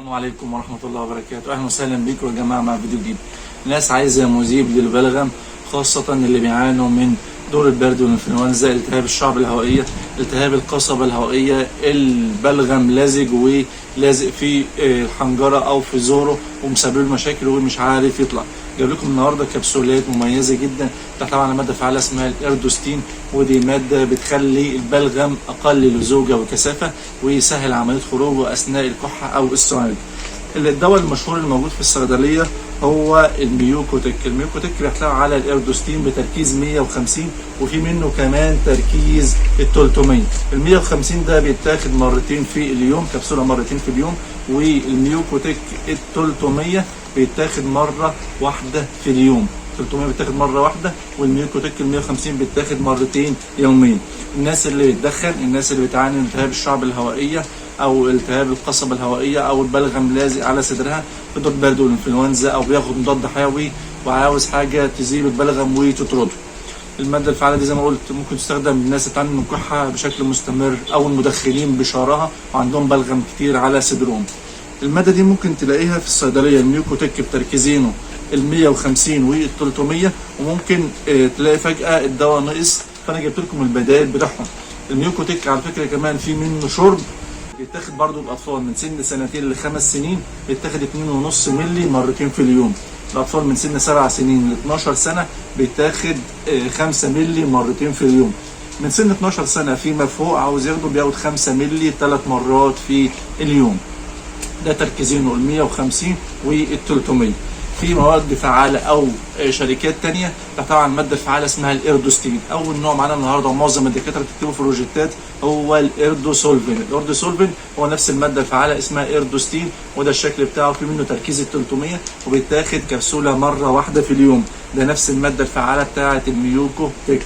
السلام عليكم ورحمة الله وبركاته. أهلا وسهلا بكم يا جماعة مع فيديو جديد. ناس عايزة مذيب للبلغم، خاصة اللي بيعانوا من دور البرد والإنفلونزا، التهاب الشعب الهوائية، التهاب القصبة الهوائية، البلغم لازج ولازق في الحنجرة أو في زوره ومسبب له مشاكل ومش عارف يطلع. جايب لكم النهارده كبسولات مميزة جدا تحتوي على مادة فعالة اسمها الإردوستين، ودي مادة بتخلي البلغم أقل لزوجة وكثافة ويسهل عملية خروجه أثناء الكحة أو السعال. الدواء المشهور الموجود في الصيدليه هو الميوكوتك. الميوكوتك بيحتوي على الإردوستين بتركيز 150، وفي منه كمان تركيز ال 300. ال 150 ده بيتاخد مرتين في اليوم، كبسوله مرتين في اليوم، والميوكوتك ال 300 بيتاخد مره واحده في اليوم. 300 بيتاخد مره واحده، والميوكوتك ال 150 بيتاخد مرتين يوميا. الناس اللي بتدخن، الناس اللي بتعاني من التهاب الشعب الهوائيه او التهاب القصبة الهوائية او البلغم لازق على صدرها في دور برد والانفلونزا، او بياخد مضاد حيوي وعاوز حاجة تزيل البلغم وتطرده. المادة الفعالة دي زي ما قلت ممكن تستخدم للناس اللي بتعاني من كحة بشكل مستمر، او المدخنين بشراهة وعندهم بلغم كتير على صدرهم. المادة دي ممكن تلاقيها في الصيدلية، الميوكوتك بتركيزينه ال 150 وال 300، وممكن تلاقي فجأة الدواء نقص، فانا جبت لكم البدائل بتاعهم. الميوكوتك على فكرة كمان في منه شرب، بيتاخد برضو الاطفال من سن 2 ل5 سنين، بيتاخد 2.5 مللي مرتين في اليوم. الاطفال من سن 7 سنين ل 12 سنه بيتاخد 5 مللي مرتين في اليوم. من سن 12 سنه فيما فوق عاوز بياخد 5 مللي 3 مرات في اليوم. ده تركيزينه ال 150 وال 300. في مواد فعاله او شركات تانية تحتوي على الماده الفعاله اسمها الإردوستين. اول نوع معانا النهارده ومعظم الدكاتره بتكتبه في الروجيتات هو الإردوسولفين. الإردوسولفين هو نفس الماده الفعاله اسمها إردوستين، وده الشكل بتاعه، في منه تركيز ال 300 وبيتاخد كبسوله مره واحده في اليوم. ده نفس الماده الفعاله بتاعه الميوكوتك.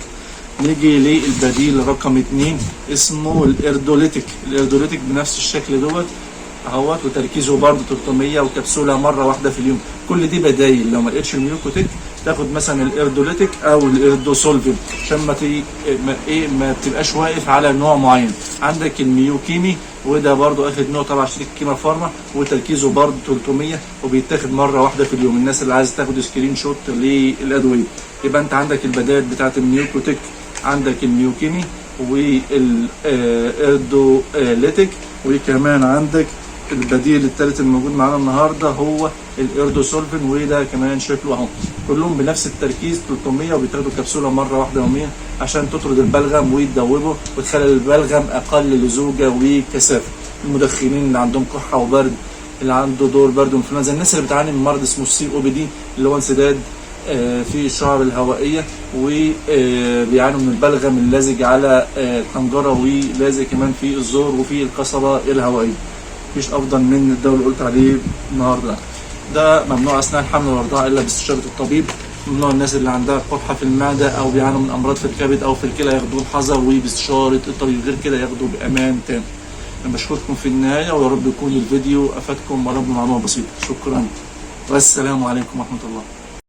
نيجي للبديل رقم 2 اسمه الإردوليتك. الإردوليتك بنفس الشكل دوت اهوت، وتركيزه برضه 300 وكبسوله مره واحده في اليوم. كل دي بدايل. لو ما لقيتش الميوكوتك تاخد مثلا الإردوليتك او الإردوسولفين عشان ما تبقاش واقف على نوع معين. عندك الميوكيمي، وده برضه اخد نوع تبع شركه كيما فارما، وتركيزه برضه 300 وبيتاخد مره واحده في اليوم. الناس اللي عايزه تاخد سكرين شوت للادويه، يبقى انت عندك البدائل بتاعت الميوكوتك، عندك الميوكيمي والإردوليتك، وكمان عندك البديل الثالث الموجود معانا النهارده هو الإردوسولفين، وده كمان شكله اهو. كلهم بنفس التركيز 300 وبيتاخدوا كبسوله مره واحده يوميا عشان تطرد البلغم وتدوبه وتخلي البلغم اقل لزوجه وكثافه. المدخنين اللي عندهم كحه وبرد، اللي عنده دور برد وانفلونزا، الناس اللي بتعاني من مرض اسمه COPD اللي هو انسداد في الشعب الهوائيه، وبيعانوا من البلغم اللازج على الحنجره ولازق كمان في الزور وفي القصبه الهوائيه. مفيش افضل من الدواء اللي قلت عليه النهارده. ده ممنوع اثناء الحمل والرضاعه الا باستشاره الطبيب. ممنوع الناس اللي عندها قرحه في المعده او بيعانوا من امراض في الكبد او في الكلى ياخدوه بحذر وباستشاره الطبيب، غير كده ياخدوه بامان تام. انا بشكركم في النهايه، ويا رب يكون الفيديو افادكم ولو بمعلومه بسيطه. شكرا والسلام عليكم ورحمه الله.